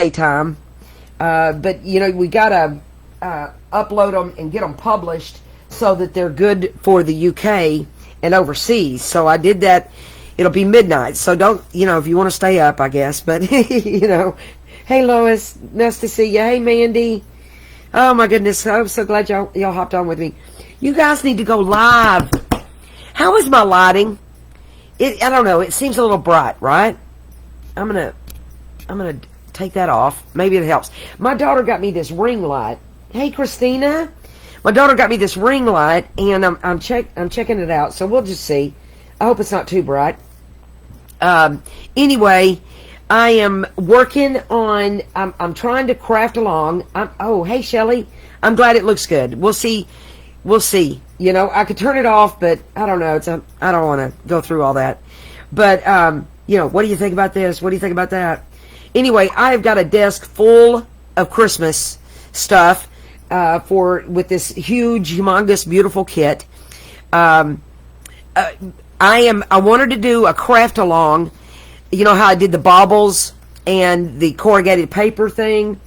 time. But, you know, we got to upload them and get them published so that they're good for the UK and overseas. So I did that. It'll be midnight. So don't, you know, if you want to stay up, I guess. But, you know, hey, Lois, nice to see you. Hey, Mandy. Oh, my goodness. I'm so glad y'all hopped on with me. You guys need to go live. How is my lighting? I don't know. It seems a little bright, right? I'm gonna take that off. Maybe it helps. My daughter got me this ring light. Hey, Christina. My daughter got me this ring light, and I'm checking it out. So we'll just see. I hope it's not too bright. Anyway, I am working on. I'm trying to craft along. Oh, hey, Shelly. I'm glad it looks good. We'll see. We'll see. You know, I could turn it off, but I don't know. I don't want to go through all that. But you know, what do you think about this? What do you think about that? Anyway, I've got a desk full of Christmas stuff with this huge, humongous, beautiful kit. I wanted to do a craft along. You know how I did the baubles and the corrugated paper thing?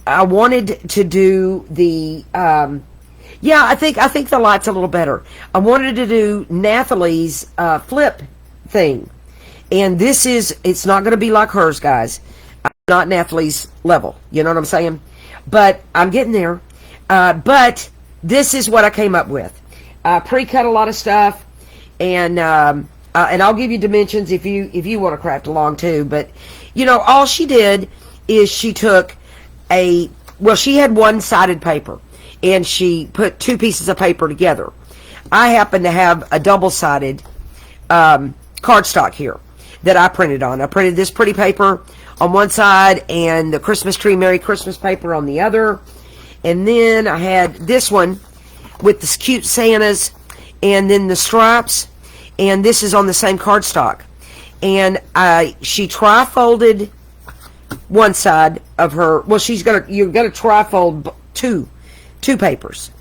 I wanted to do the yeah, I think the light's a little better. I wanted to do Nathalie's flip thing. And it's not going to be like hers, guys. Not Nathalie's level. You know what I'm saying? But I'm getting there. But this is what I came up with. I pre-cut a lot of stuff, and I'll give you dimensions if you want to craft along too. But you know, all she did is she took she had one-sided paper, and she put two pieces of paper together. I happen to have a double-sided cardstock here that I printed on. I printed this pretty paper on one side and the Christmas tree Merry Christmas paper on the other. And then I had this one with the cute Santas and then the stripes. And this is on the same cardstock. And she tri-folded one side of her. Well, you're gonna tri-fold two papers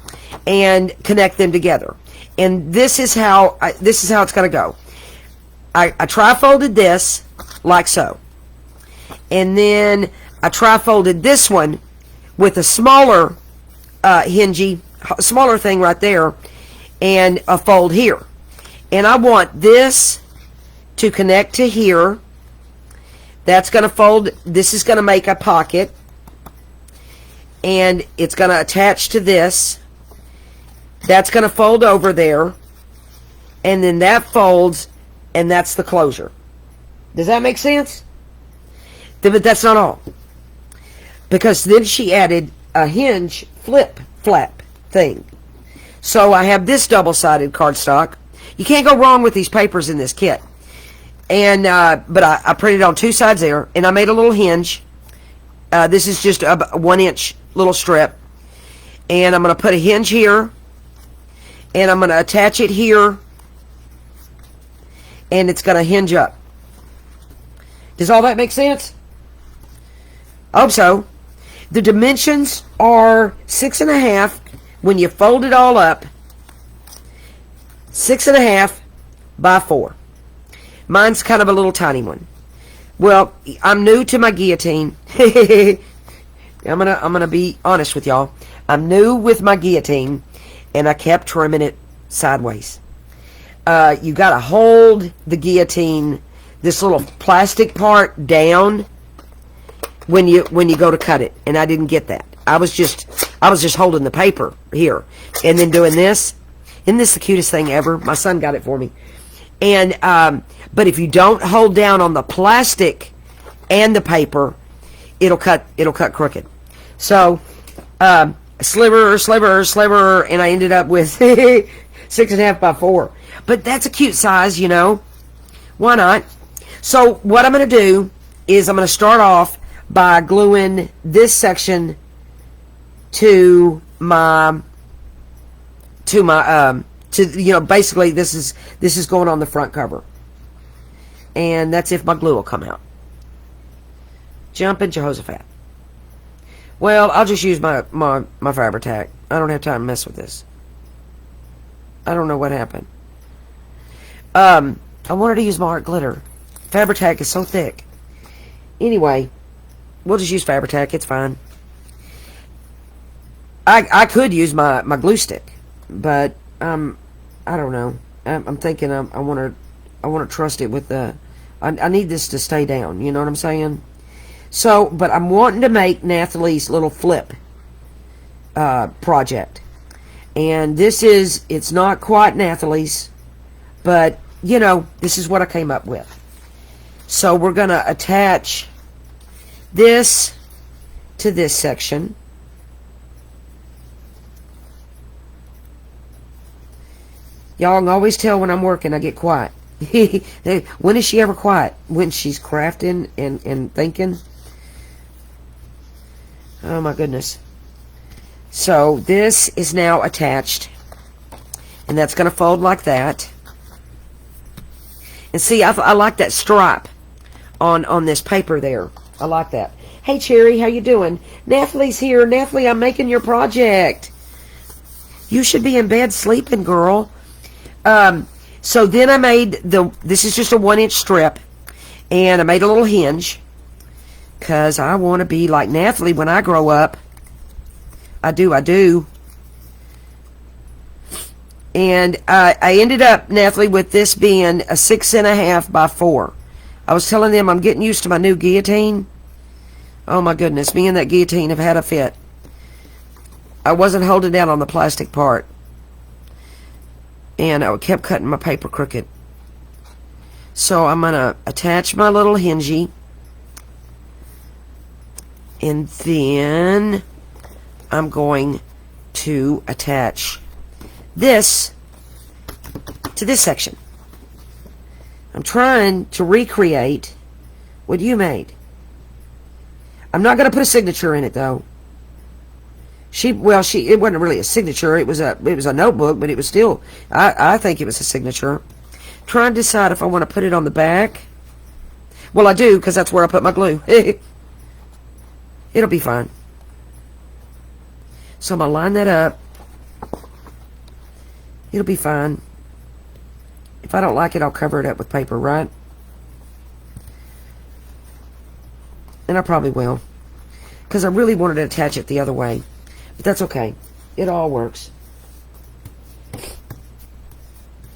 and connect them together. And this is how it's gonna go. I tri-folded this like so, and then I tri-folded this one with a smaller smaller thing right there, and a fold here. And I want this to connect to here. That's going to fold. This is going to make a pocket, and it's going to attach to this. That's going to fold over there, and then that folds. And that's the closure. Does that make sense? But that's not all. Because then she added a hinge flap thing. So I have this double-sided cardstock. You can't go wrong with these papers in this kit. And but I printed on two sides there, and I made a little hinge. This is just a 1-inch little strip. And I'm going to put a hinge here, and I'm going to attach it here, and it's going to hinge up. Does all that make sense? I hope so. The dimensions are 6.5 when you fold it all up. 6.5 by 4. Mine's kind of a little tiny one. Well, I'm new to my guillotine. I'm gonna be honest with y'all. I'm new with my guillotine, and I kept trimming it sideways. You got to hold the guillotine, this little plastic part, down when you go to cut it, and I didn't get that. I was just holding the paper here and then doing this. Isn't this the cutest thing ever? My son got it for me. And but if you don't hold down on the plastic and the paper, it'll cut crooked. So sliver, and I ended up with 6.5 by 4. But that's a cute size, you know. Why not? So what I'm going to do is I'm going to start off by gluing this section to basically this is going on the front cover. And that's if my glue will come out. Jumping Jehoshaphat. Well, I'll just use my Fabri-Tac. I don't have time to mess with this. I don't know what happened. I wanted to use my art glitter. Fabri-Tac is so thick. Anyway, we'll just use Fabri-Tac. It's fine. I could use my glue stick, but I don't know. I'm thinking I want to trust it with the. I need this to stay down. You know what I'm saying? So, but I'm wanting to make Nathalie's little flip project, and it's not quite Nathalie's, but you know, this is what I came up with. So we're gonna attach this to this section. Y'all can always tell when I'm working, I get quiet. When is she ever quiet? When she's crafting and thinking. Oh my goodness. So this is now attached. And that's going to fold like that. And see, I like that stripe on this paper there. I like that. Hey Cherry, how you doing? Nathalie's here. Nathalie, I'm making your project. You should be in bed sleeping, girl. So then I made this is just a 1-inch strip, and I made a little hinge, because I want to be like Nathalie when I grow up. I do. And I ended up, Nathalie, with this being a 6.5 by 4. I was telling them I'm getting used to my new guillotine. Oh my goodness, me and that guillotine have had a fit. I wasn't holding down on the plastic part. And I kept cutting my paper crooked. So I'm going to attach my little hingey. And then I'm going to attach this to this section. I'm trying to recreate what you made. I'm not going to put a signature in it, though. It wasn't really a signature. It was a notebook, but it was still, I think it was a signature. Trying to decide if I want to put it on the back. Well, I do, because that's where I put my glue. It'll be fine. So I'm going to line that up. It'll be fine. If I don't like it, I'll cover it up with paper, right? And I probably will. Because I really wanted to attach it the other way. But that's okay. It all works.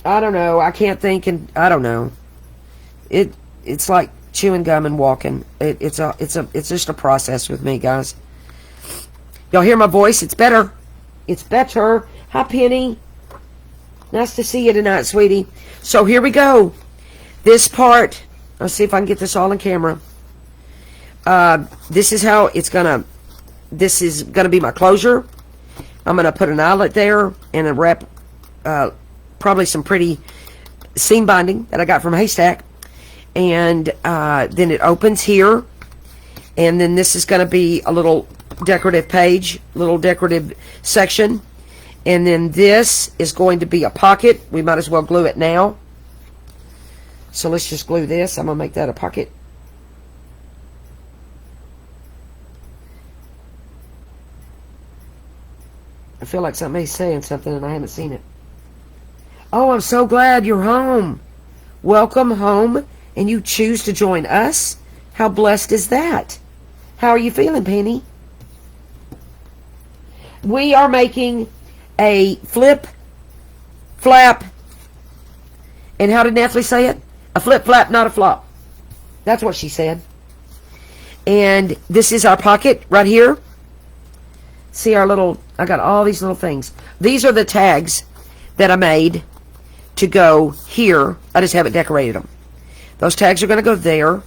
I don't know. I can't think, and I don't know. It's like chewing gum and walking. It's just a process with me, guys. Y'all hear my voice? It's better. It's better. Hi, Penny. Nice to see you tonight, sweetie. So here we go. This part. Let's see if I can get this all on camera. This is how it's gonna. This is going to be my closure. I'm going to put an eyelet there and a wrap, probably some pretty seam binding that I got from Haystack. And then it opens here. And then this is going to be a little decorative page, little decorative section. And then this is going to be a pocket. We might as well glue it now. So let's just glue this. I'm going to make that a pocket. I feel like somebody's saying something and I haven't seen it. Oh, I'm so glad you're home. Welcome home, and you choose to join us. How blessed is that? How are you feeling, Penny? We are making a flip, flap, and how did Nathalie say it? A flip, flap, not a flop. That's what she said. And this is our pocket right here. See our little, I got all these little things. These are the tags that I made to go here. I just haven't decorated them. Those tags are going to go there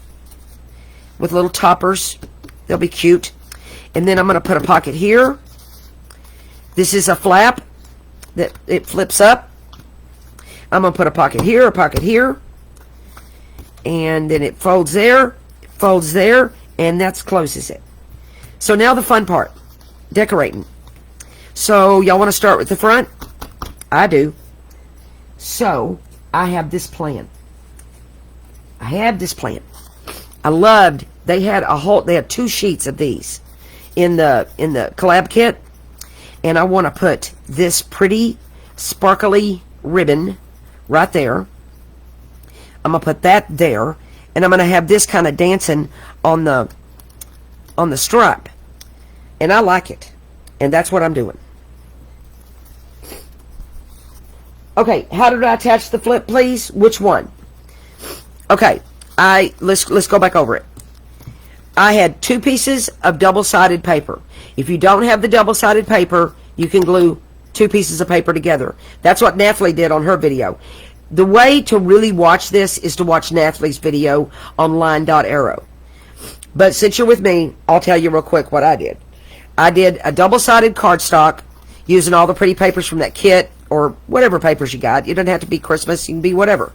with little toppers. They'll be cute. And then I'm going to put a pocket here. This is a flap that it flips up. I'm going to put a pocket here, and then it folds there, and that closes it. So now the fun part. Decorating. So y'all want to start with the front? I do. So I have this plan. I loved, they had 2 sheets of these in the collab kit, and I want to put this pretty sparkly ribbon right there. I'm gonna put that there, and I'm gonna have this kind of dancing on the on the stripe. And I like it. And that's what I'm doing. Okay, how did I attach the flip, please? Which one? Okay, let's go back over it. I had 2 pieces of double-sided paper. If you don't have the double-sided paper, you can glue 2 pieces of paper together. That's what Nathalie did on her video. The way to really watch this is to watch Nathalie's video on LineDotArrow. But since you're with me, I'll tell you real quick what I did. I did a double-sided cardstock using all the pretty papers from that kit, or whatever papers you got. It doesn't have to be Christmas. You can be whatever.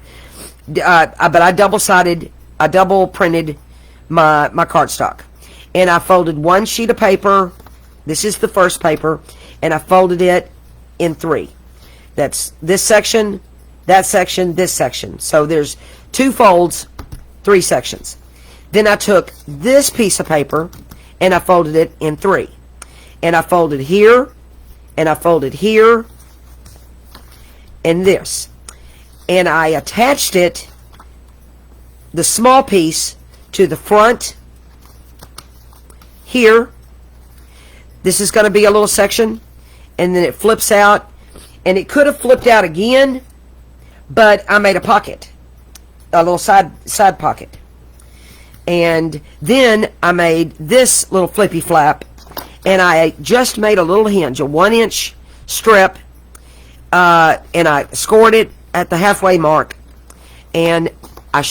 But I double printed my cardstock. And I folded 1 sheet of paper. This is the first paper. And I folded it in 3. That's this section, that section, this section. So there's 2 folds, 3 sections. Then I took this piece of paper and I folded it in 3. And I folded here, and I folded here, and this. And I attached it, the small piece, to the front here. This is going to be a little section, and then it flips out. And it could have flipped out again, but I made a pocket, a little side pocket. And then I made this little flippy flap, and I just made a little hinge, a 1-inch strip, and I scored it at the halfway mark. And I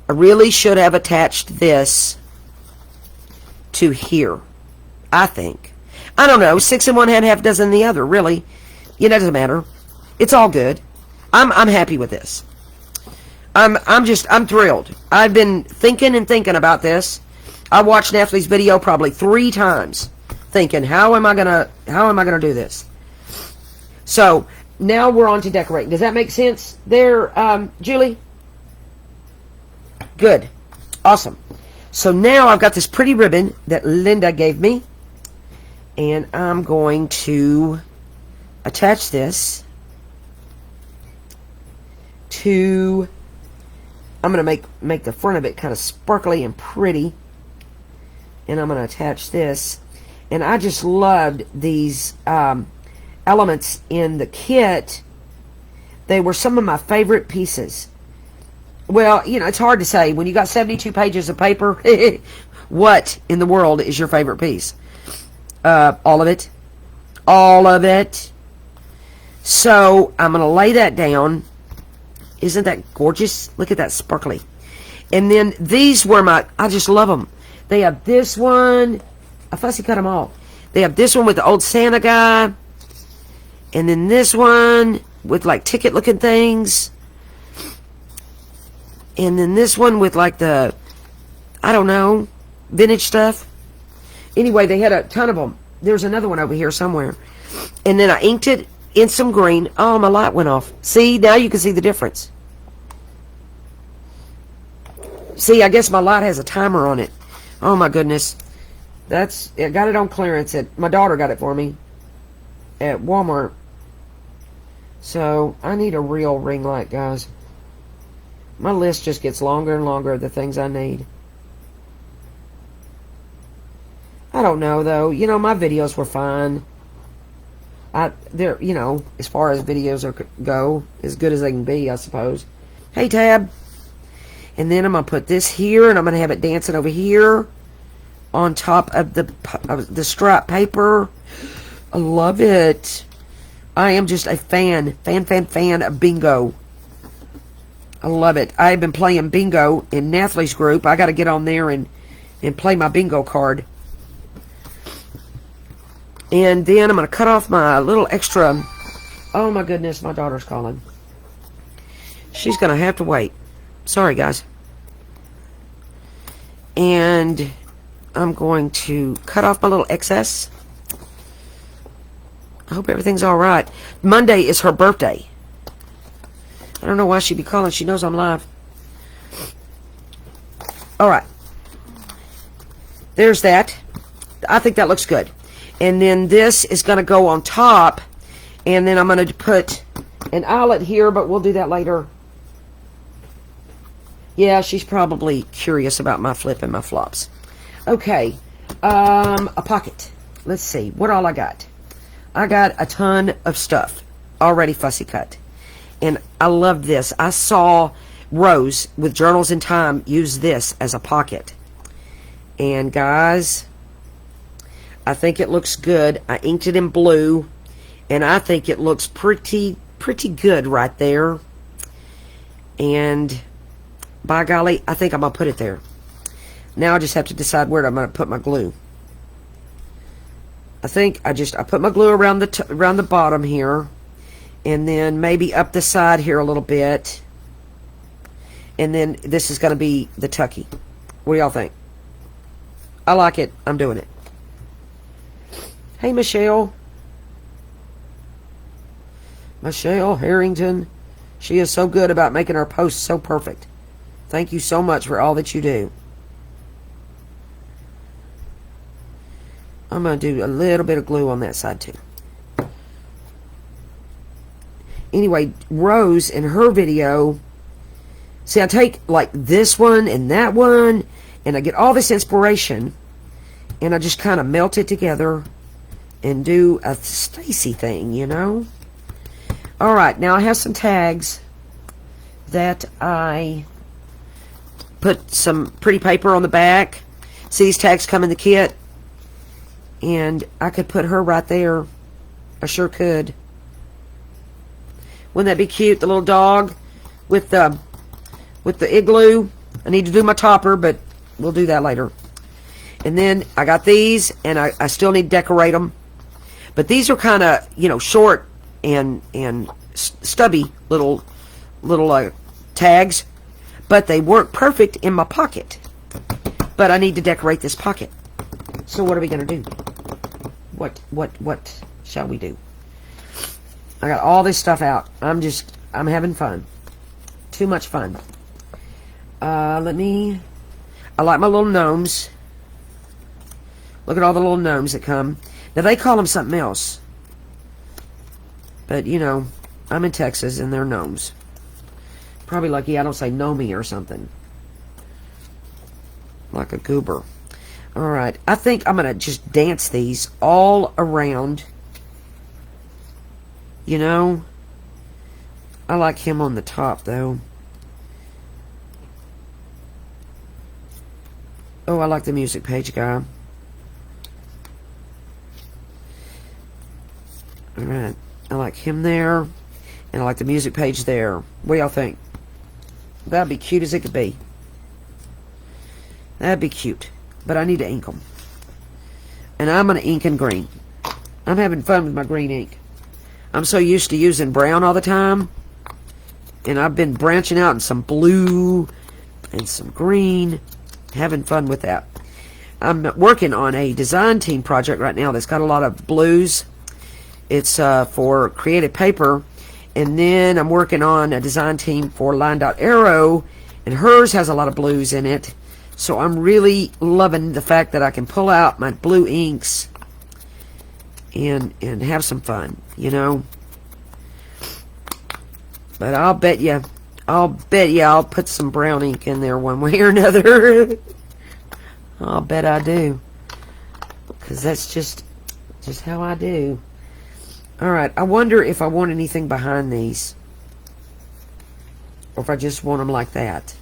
really should have attached this to here, I think. I don't know, 6 in one hand, half dozen in the other, really. You know, it doesn't matter. It's all good. I'm happy with this. I'm thrilled. I've been thinking about this. I watched Nathalie's video probably 3 times, thinking, how am I gonna do this? So now we're on to decorating. Does that make sense there, Julie? Good. Awesome. So now I've got this pretty ribbon that Linda gave me, and I'm going to attach this to, I'm going to make the front of it kind of sparkly and pretty, and I'm going to attach this. And I just loved these elements in the kit. They were some of my favorite pieces. Well, you know, it's hard to say. When you got 72 pages of paper, what in the world is your favorite piece? All of it. All of it. So, I'm going to lay that down. Isn't that gorgeous? Look at that sparkly. And then these were I just love them. They have this one. I fussy cut them all. They have this one with the old Santa guy. And then this one with like ticket looking things. And then this one with like the, I don't know, vintage stuff. Anyway, they had a ton of them. There's another one over here somewhere. And then I inked it in some green. Oh, my light went off. See, now you can see the difference. See, I guess my light has a timer on it. Oh my goodness. I got it on clearance. My daughter got it for me at Walmart. So, I need a real ring light, guys. My list just gets longer and longer of the things I need. I don't know, though. You know, my videos were fine. They're, you know, as far as videos go, as good as they can be, I suppose. Hey, Tab. And then I'm going to put this here, and I'm going to have it dancing over here on top of the striped paper. I love it. I am just a fan of bingo. I love it. I've been playing bingo in Nathalie's group. I got to get on there and play my bingo card. And then I'm going to cut off my little extra. Oh my goodness, my daughter's calling. She's going to have to wait. Sorry, guys. And I'm going to cut off my little excess. I hope everything's all right. Monday is her birthday. I don't know why she'd be calling. She knows I'm live. All right. There's that. I think that looks good. And then this is going to go on top. And then I'm going to put an eyelet here, but we'll do that later. Yeah, she's probably curious about my flip and my flops. Okay, a pocket. Let's see, what all I got? I got a ton of stuff already fussy cut. And I love this. I saw Rose with Journals in Time use this as a pocket. And guys, I think it looks good. I inked it in blue, and I think it looks pretty good right there. And by golly, I think I'm going to put it there. Now I just have to decide where I'm going to put my glue. I think I put my glue around the bottom here, and then maybe up the side here a little bit. And then this is going to be the tucky. What do y'all think? I like it. I'm doing it. Hey, Michelle. Michelle Harrington. She is so good about making our posts so perfect. Thank you so much for all that you do. I'm going to do a little bit of glue on that side too. Anyway, Rose in her video, see, I take like this one and that one, and I get all this inspiration, and I just kind of melt it together and do a Stacy thing, you know? All right, now I have some tags that I put some pretty paper on the back. See, these tags come in the kit, and I could put her right there. I sure could. Wouldn't that be cute? The little dog with the igloo. I need to do my topper, but we'll do that later. And then I got these, and I still need to decorate them. But these are kind of, you know, short and stubby little tags, but they work perfect in my pocket. But I need to decorate this pocket. So what are we gonna do? What shall we do? I got all this stuff out. I'm having fun. Too much fun. I like my little gnomes. Look at all the little gnomes that come. Now they call them something else. But you know, I'm in Texas and they're gnomes. Probably lucky I don't say gnomey or something. Like a goober. Alright, I think I'm going to just dance these all around. You know, I like him on the top though. Oh, I like the music page guy. Alright, I like him there, and I like the music page there. What do y'all think? That'd be cute as it could be. That'd be cute. But I need to ink them. And I'm going to ink in green. I'm having fun with my green ink. I'm so used to using brown all the time. And I've been branching out in some blue and some green. Having fun with that. I'm working on a design team project right now that's got a lot of blues. It's for creative paper. And then I'm working on a design team for LineDotArrow. And hers has a lot of blues in it. So I'm really loving the fact that I can pull out my blue inks and have some fun, you know. But I'll bet you I'll put some brown ink in there one way or another. I'll bet I do. Because that's just how I do. Alright, I wonder if I want anything behind these. Or if I just want them like that.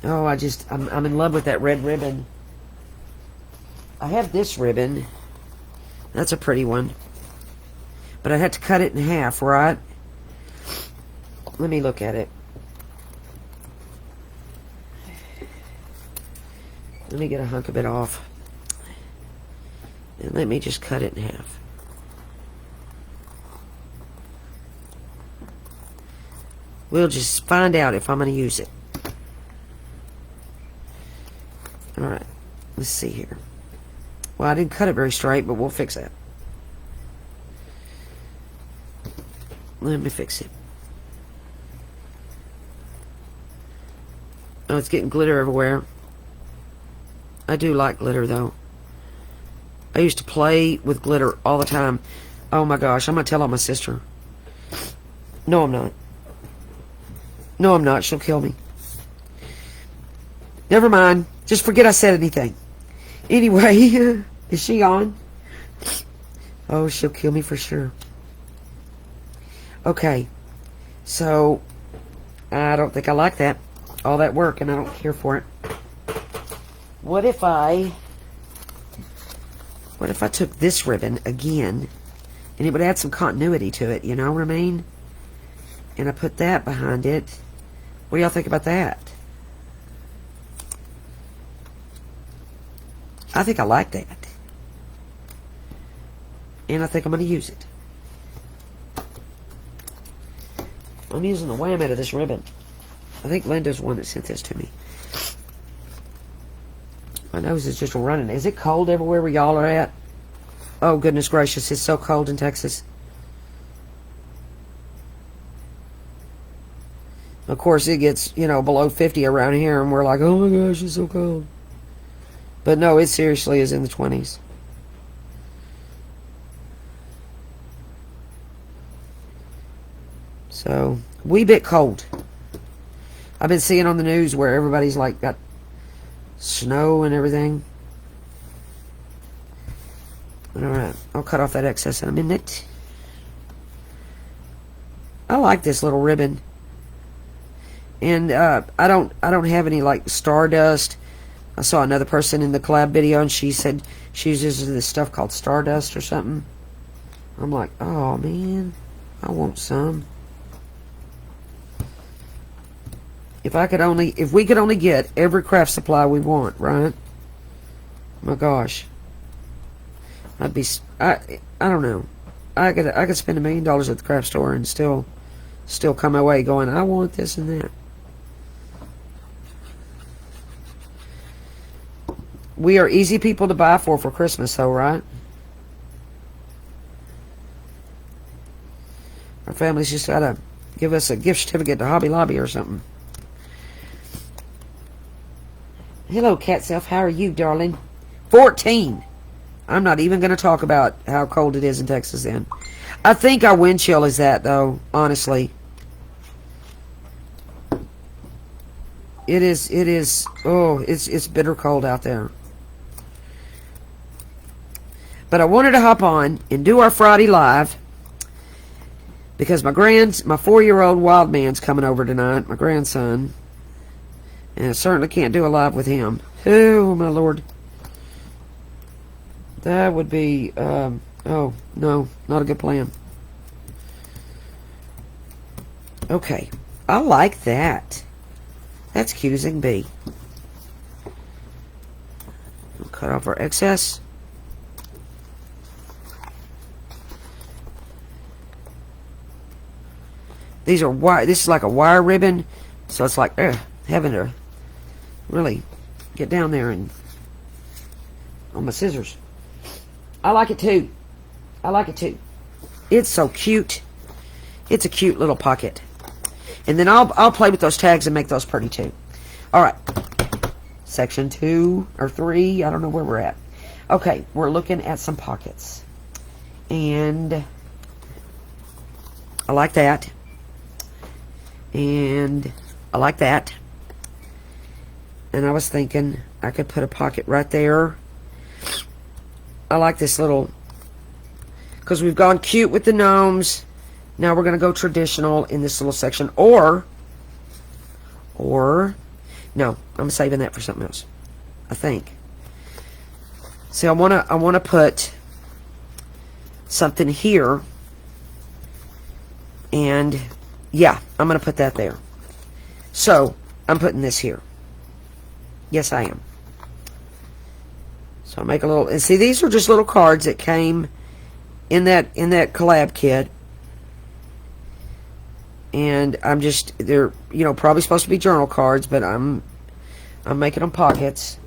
Oh, I'm in love with that red ribbon. I have this ribbon. That's a pretty one. But I'd have to cut it in half, right? Let me look at it. Let me get a hunk of it off. And let me just cut it in half. We'll just find out if I'm going to use it. Alright, let's see here. Well, I didn't cut it very straight, but we'll fix that. Let me fix it. Oh, it's getting glitter everywhere. I do like glitter, though. I used to play with glitter all the time. Oh my gosh, I'm going to tell on my sister. No, I'm not. No, I'm not. She'll kill me. Never mind. Just forget I said anything. Anyway, is she on? Oh, she'll kill me for sure. Okay, so I don't think I like that. All that work, and I don't care for it. What if I took this ribbon again, and it would add some continuity to it, you know what I mean? And I put that behind it. What do y'all think about that? I think I like that. And I think I'm going to use it. I'm using the wham out of this ribbon. I think Linda's the one that sent this to me. My nose is just running. Is it cold everywhere where y'all are at? Oh, goodness gracious. It's so cold in Texas. Of course, it gets, below 50 around here, and we're like, oh my gosh, it's so cold. But no, it seriously is in the 20s. So, wee bit cold. I've been seeing on the news where everybody's like got snow and everything. Alright, I'll cut off that excess in a minute. I like this little ribbon. And I don't have any like stardust. I saw another person in the collab video and she said she uses this stuff called stardust or something. I'm like, oh man, I want some. If we could only get every craft supply we want, right? My gosh. I don't know. I could spend $1 million at the craft store and still come away going, I want this and that. We are easy people to buy for Christmas, though, right? Our family's just got to give us a gift certificate to Hobby Lobby or something. Hello, Cat Self. How are you, darling? 14. I'm not even going to talk about how cold it is in Texas then. I think our wind chill is that, though, honestly. It is, oh, it's bitter cold out there. But I wanted to hop on and do our Friday live because my 4-year-old wild man's coming over tonight, my grandson. And I certainly can't do a live with him. Oh, my Lord. That would be, oh, no, not a good plan. Okay, I like that. That's cute as can be. We'll cut off our excess. These are wire. This is like a wire ribbon, so it's like having to really get down there and on my scissors. I like it too. I like it too. It's so cute. It's a cute little pocket. And then I'll play with those tags and make those pretty too. All right. Section 2 or 3. I don't know where we're at. Okay, we're looking at some pockets. And I like that. And I like that. And I was thinking I could put a pocket right there. I like this little, because we've gone cute with the gnomes. Now we're going to go traditional in this little section. Or, no, I'm saving that for something else, I think. See, I want to put something here. And, yeah, I'm going to put that there. So, I'm putting this here. Yes, I am. So, I'll make a little, and see, these are just little cards that came in that collab kit. And they're, probably supposed to be journal cards, but I'm making them pockets.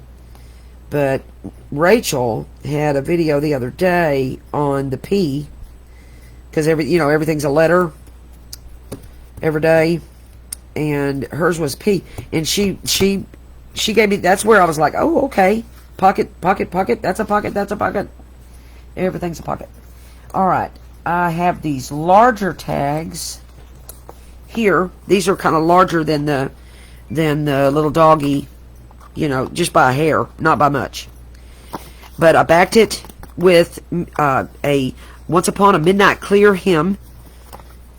But Rachel had a video the other day on the P, because everything's a letter every day, and hers was P, and she gave me, that's where I was like, oh, okay, pocket, that's a pocket, everything's a pocket. All right, I have these larger tags here. These are kind of larger than the little doggy you know, just by a hair, not by much. But I backed it with a Once Upon a Midnight Clear hem,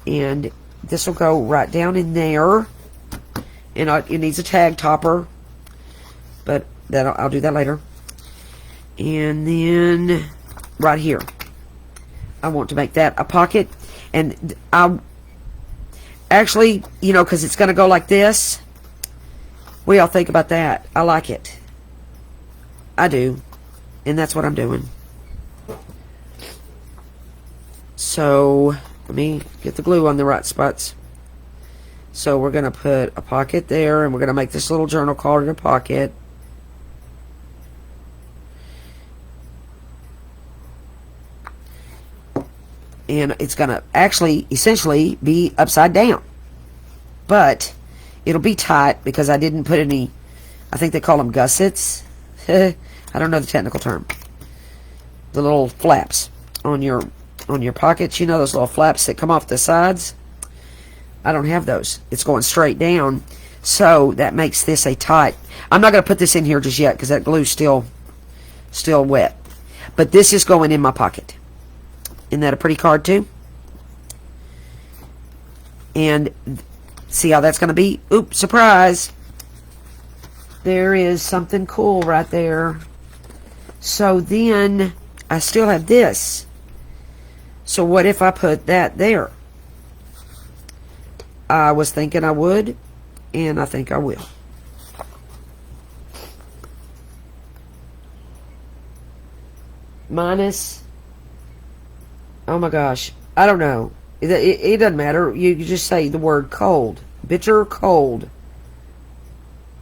and this will go right down in there. And it needs a tag topper, but I'll do that later. And then right here, I want to make that a pocket. And I actually, you know, because it's going to go like this. What do y'all think about that? I like it. I do. And that's what I'm doing. So, let me get the glue on the right spots. So we're going to put a pocket there, and we're going to make this little journal card a pocket. And it's going to actually, essentially, be upside down. But it'll be tight because I didn't put any, I think they call them gussets. I don't know the technical term. The little flaps on your pockets. You know those little flaps that come off the sides? I don't have those. It's going straight down. So that makes this a tight. I'm not going to put this in here just yet because that glue's still wet. But this is going in my pocket. Isn't that a pretty card too? And see how that's going to be? Oops, surprise. There is something cool right there. So then I still have this. So what if I put that there? I was thinking I would, and I think I will. Minus, oh my gosh, I don't know. It doesn't matter. You just say the word cold. Bitter cold.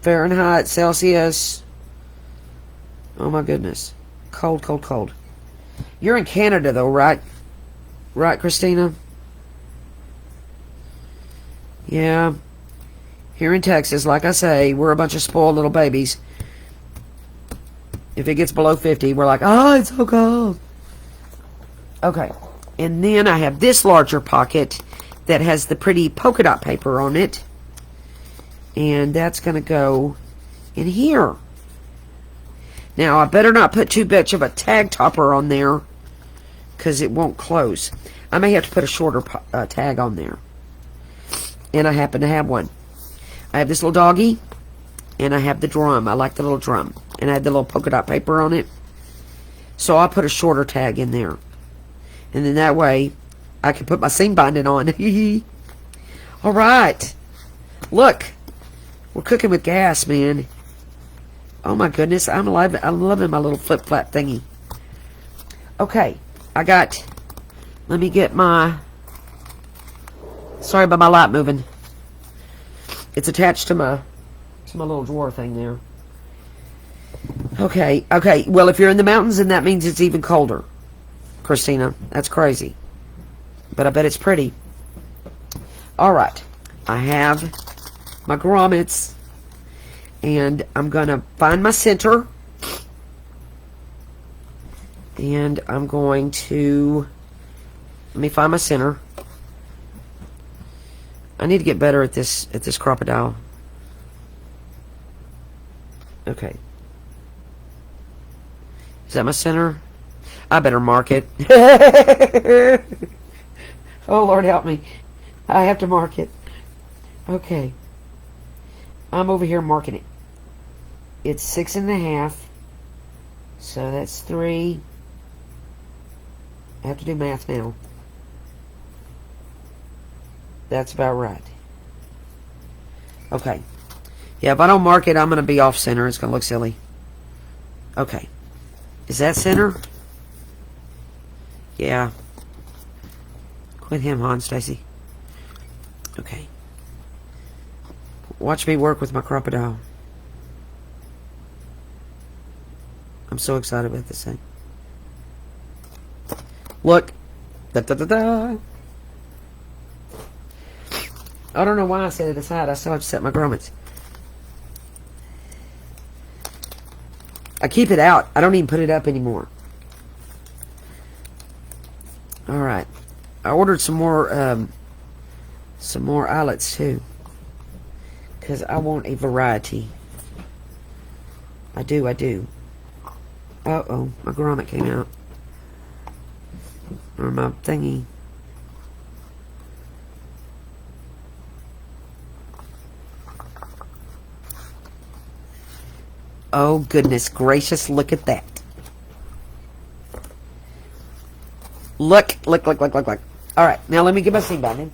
Fahrenheit, Celsius. Oh my goodness. Cold, cold, cold. You're in Canada though, right? Right, Christina? Yeah. Here in Texas, like I say, we're a bunch of spoiled little babies. If it gets below 50, we're like, oh, it's so cold. Okay. And then I have this larger pocket that has the pretty polka dot paper on it. And that's going to go in here. Now, I better not put too much of a tag topper on there because it won't close. I may have to put a shorter tag on there. And I happen to have one. I have this little doggy, and I have the drum. I like the little drum. And I had the little polka dot paper on it. So I'll put a shorter tag in there. And then that way, I can put my seam binding on. All right. Look. We're cooking with gas, man. Oh my goodness. I'm loving my little flip-flap thingy. Okay. Let me get my... Sorry about my light moving. It's attached to my little drawer thing there. Okay. Well, if you're in the mountains, then that means it's even colder. Christina, that's crazy. But I bet it's pretty. All right. I have my grommets. And I'm going to find my center. And I'm going to... Let me find my center. I need to get better at this crocodile. Okay. Is that my center? I better mark it. Oh, Lord help me. I have to mark it. Okay. I'm over here marking it. It's 6.5. So that's 3. I have to do math now. That's about right. Okay. Yeah, if I don't mark it, I'm going to be off center. It's going to look silly. Okay. Is that center? Yeah. Quit him, hon, Stacy. Okay. Watch me work with my crocodile. I'm so excited about this thing. Look. Da, da, da, da. I don't know why I set it aside. I still have to set my grommets. I keep it out. I don't even put it up anymore. Alright. I ordered some more eyelets too. Because I want a variety. I do. Uh-oh, my grommet came out. Or my thingy. Oh, goodness gracious, look at that. Look. All right, now let me get my seam binding.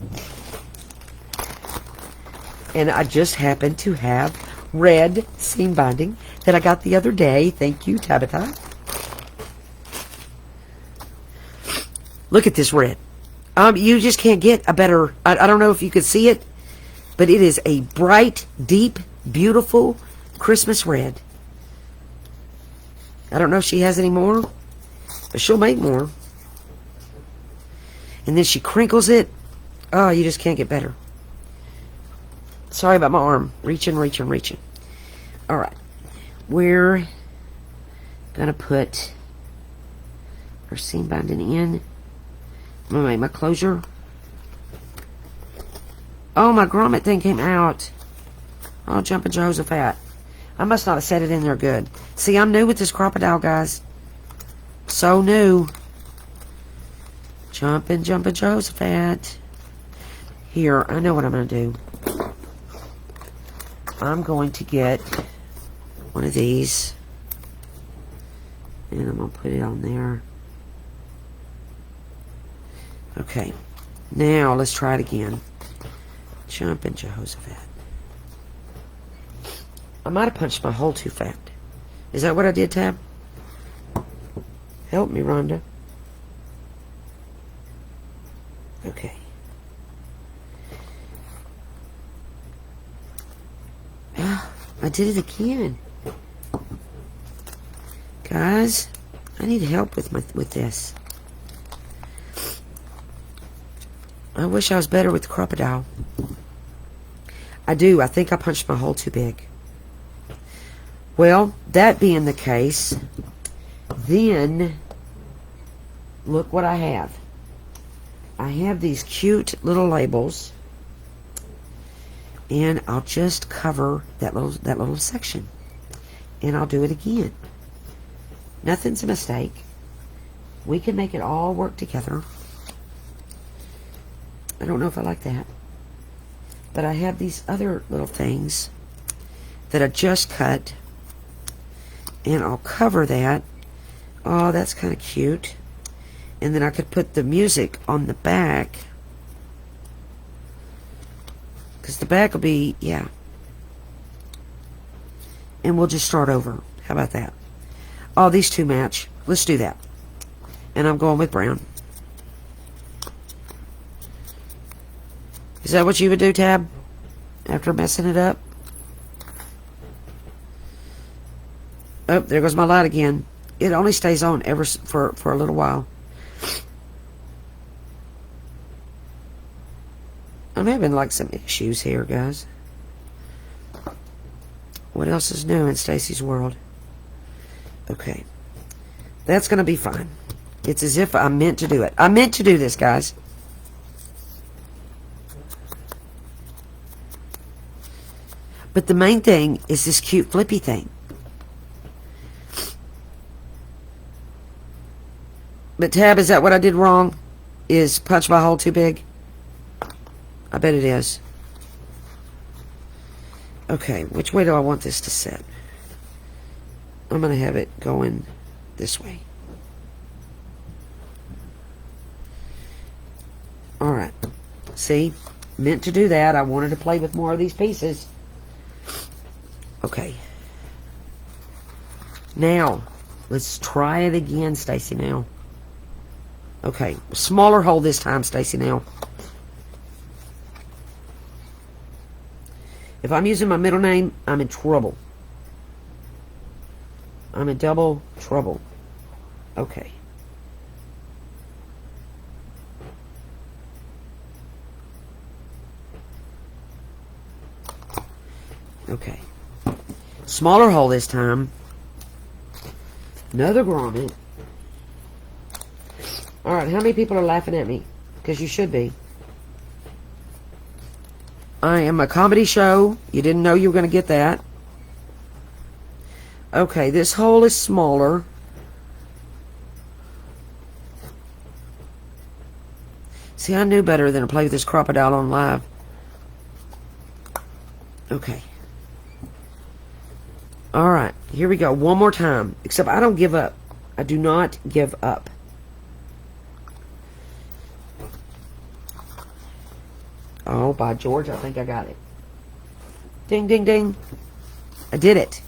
And I just happen to have red seam binding that I got the other day. Thank you, Tabitha. Look at this red. You just can't get a better, I don't know if you could see it, but it is a bright, deep, beautiful Christmas red. I don't know if she has any more, but she'll make more. And then she crinkles it. Oh, you just can't get better. Sorry about my arm. Reaching. All right. We're going to put our seam binding in. I'm going to make my closure. Oh, my grommet thing came out. Oh, jumping Jehoshaphat. I must not have set it in there good. See, I'm new with this crocodile, guys. So new. Jumping Jehoshaphat. Here, I know what I'm going to do. I'm going to get one of these. And I'm going to put it on there. Okay. Now, let's try it again. Jumping Jehoshaphat. I might have punched my hole too fast. Is that what I did, Tab? Help me, Rhonda. Okay. I did it again. Guys, I need help with this. I wish I was better with the crocodile. I do. I think I punched my hole too big. Well, that being the case, then look what I have. I have these cute little labels, and I'll just cover that little section, and I'll do it again. Nothing's a mistake. We can make it all work together. I don't know if I like that, but I have these other little things that I just cut, and I'll cover that. Oh, that's kind of cute. And then I could put the music on the back, because the back will be, yeah. And we'll just start over. How about that? Oh, these two match. Let's do that. And I'm going with brown. Is that what you would do, Tab? After messing it up? Oh, there goes my light again. It only stays on for a little while. I'm having like some issues here, guys. What else is new in Stacy's world? Okay. That's going to be fine. It's as if I meant to do it. I meant to do this, guys. But the main thing is this cute flippy thing. But Tab, is that what I did wrong? Is punch my hole too big? I bet it is. Okay, which way do I want this to set? I'm going to have it going this way. Alright. See? Meant to do that. I wanted to play with more of these pieces. Okay. Now, let's try it again, Stacy, now. Okay, smaller hole this time, Stacy, now. If I'm using my middle name, I'm in trouble. I'm in double trouble. Okay. Okay. Smaller hole this time. Another grommet. Alright, how many people are laughing at me? Because you should be. I am a comedy show. You didn't know you were going to get that. Okay, this hole is smaller. See, I knew better than to play with this crocodile on live. Okay. Alright, here we go. One more time. Except I don't give up. I do not give up. Oh, by George, I think I got it. Ding, ding, ding. I did it.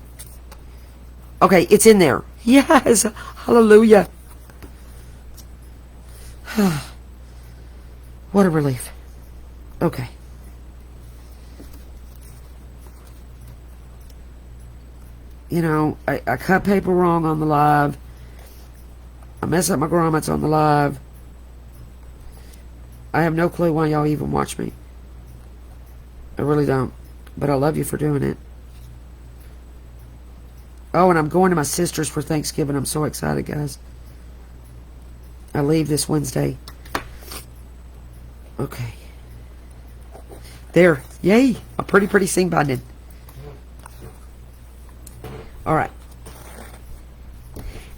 Okay, it's in there. Yes. Hallelujah. What a relief. Okay. You know, I cut paper wrong on the live. I mess up my grommets on the live. I have no clue why y'all even watch me. I really don't. But I love you for doing it. Oh, and I'm going to my sister's for Thanksgiving. I'm so excited, guys. I leave this Wednesday. Okay. There. Yay. A pretty seam binding. Alright.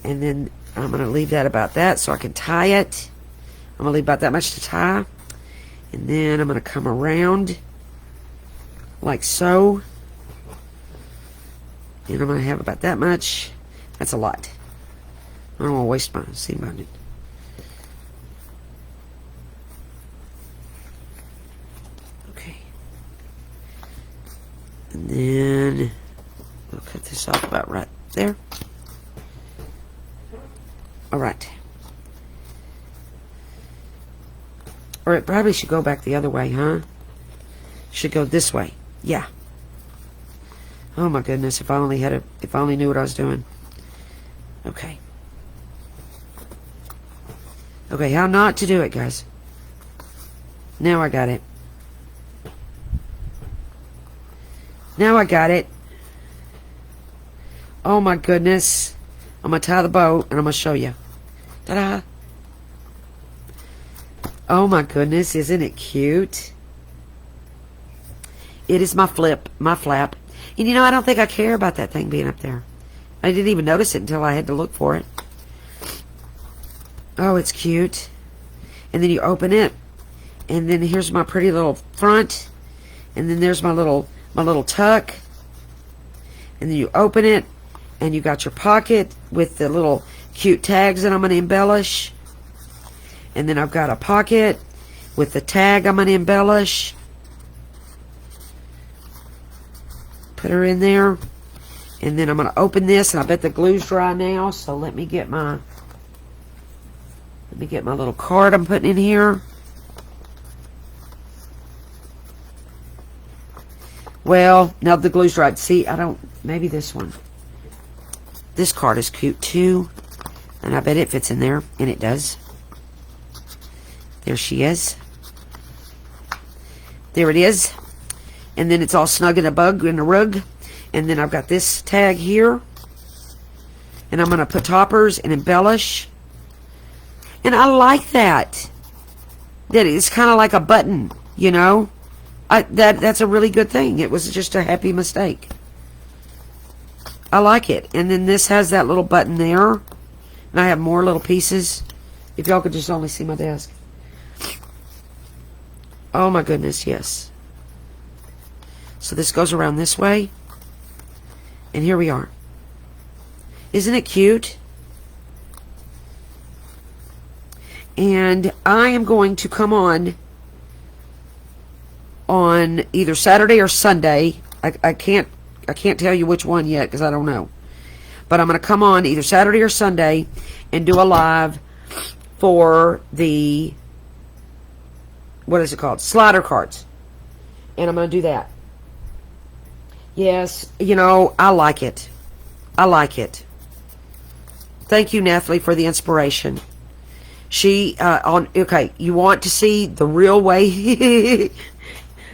And then I'm going to leave that about that so I can tie it. I'm going to leave about that much to tie. And then I'm going to come around like so. And I'm going to have about that much. That's a lot. I don't want to waste my seam binding. Okay. And then I'll cut this off about right there. Alright. Or it probably should go back the other way, huh? Should go this way. Yeah. Oh my goodness, if I only had if I only knew what I was doing. Okay. Okay, how not to do it, guys. Now I got it. Now I got it. Oh my goodness. I'm going to tie the bow and I'm going to show you. Ta-da. Oh my goodness, isn't it cute? It is my flap. And you know, I don't think I care about that thing being up there. I didn't even notice it until I had to look for it. Oh, it's cute. And then you open it. And then here's my pretty little front. And then there's my little tuck. And then you open it. And you got your pocket with the little cute tags that I'm going to embellish. And then I've got a pocket with the tag I'm going to embellish. Put her in there. And then I'm going to open this, and I bet the glue's dry now, so let me get my little card I'm putting in here. Well, now the glue's dried. See, maybe this one. This card is cute too, and I bet it fits in there, and it does. There she is. There it is. And then it's all snug in a rug. And then I've got this tag here. And I'm going to put toppers and embellish. And I like that. That it's kind of like a button, you know. That's a really good thing. It was just a happy mistake. I like it. And then this has that little button there. And I have more little pieces. If y'all could just only see my desk. Oh my goodness, yes. So this goes around this way. And here we are. Isn't it cute? And I am going to come on either Saturday or Sunday. I can't tell you which one yet because I don't know. But I'm going to come on either Saturday or Sunday and do a live for the, what is it called? Slider cards. And I'm going to do that. Yes, you know, I like it. I like it. Thank you, Nathalie, for the inspiration. Okay, you want to see the real way?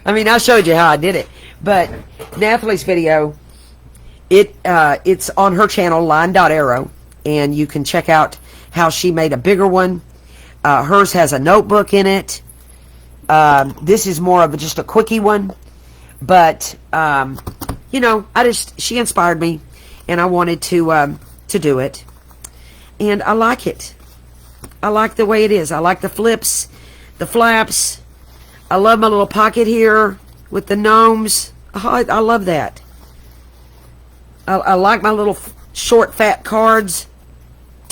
I mean, I showed you how I did it. But Nathalie's video, it's on her channel, LineDotArrow, and you can check out how she made a bigger one. Hers has a notebook in it. This is more of just a quickie one. But, you know, she inspired me. and I wanted to do it, and I like it. I like the way it is. I like the flips, the flaps. I love my little pocket here with the gnomes. Oh, I love that. I like my little short fat cards,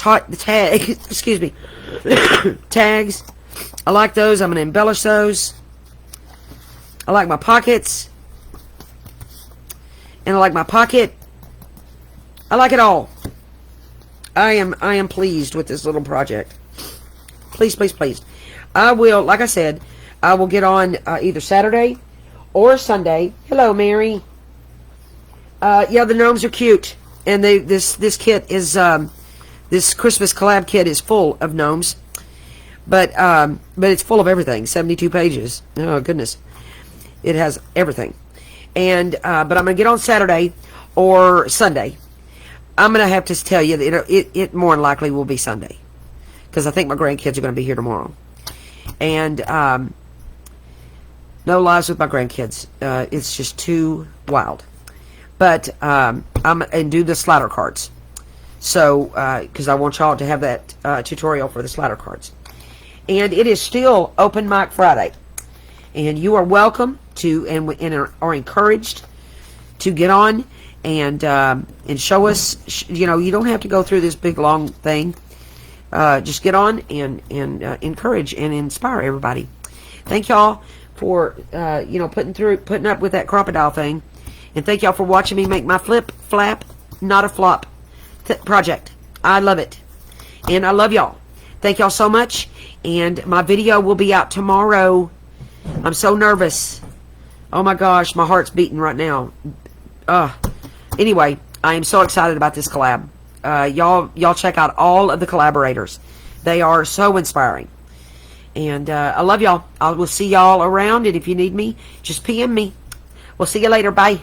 excuse me, tags. I like those. I'm going to embellish those. I like my pockets, and I like my pocket. I like it all. I am pleased with this little project. Please, please, please. I will, like I said, I will get on either Saturday or Sunday. Hello, Mary. Yeah, the gnomes are cute, and this kit is this Christmas collab kit is full of gnomes, but it's full of everything. 72 pages. Oh goodness, it has everything. And but I'm gonna get on Saturday or Sunday. I'm gonna have to tell you that it more than likely will be Sunday, because I think my grandkids are gonna be here tomorrow, and no lies with my grandkids. It's just too wild. But and do the slider cards. So because I want y'all to have that tutorial for the slider cards. And it is still Open Mic Friday, and you are welcome to and are encouraged to get on and show us. You know, you don't have to go through this big long thing. Just get on and encourage and inspire everybody. Thank y'all for putting up with that crocodile thing. And thank y'all for watching me make my flip, flap, not a flop project. I love it. And I love y'all. Thank y'all so much. And my video will be out tomorrow. I'm so nervous. Oh my gosh, my heart's beating right now. Anyway, I am so excited about this collab. Y'all check out all of the collaborators. They are so inspiring. And I love y'all. I will see y'all around. And if you need me, just PM me. We'll see you later. Bye.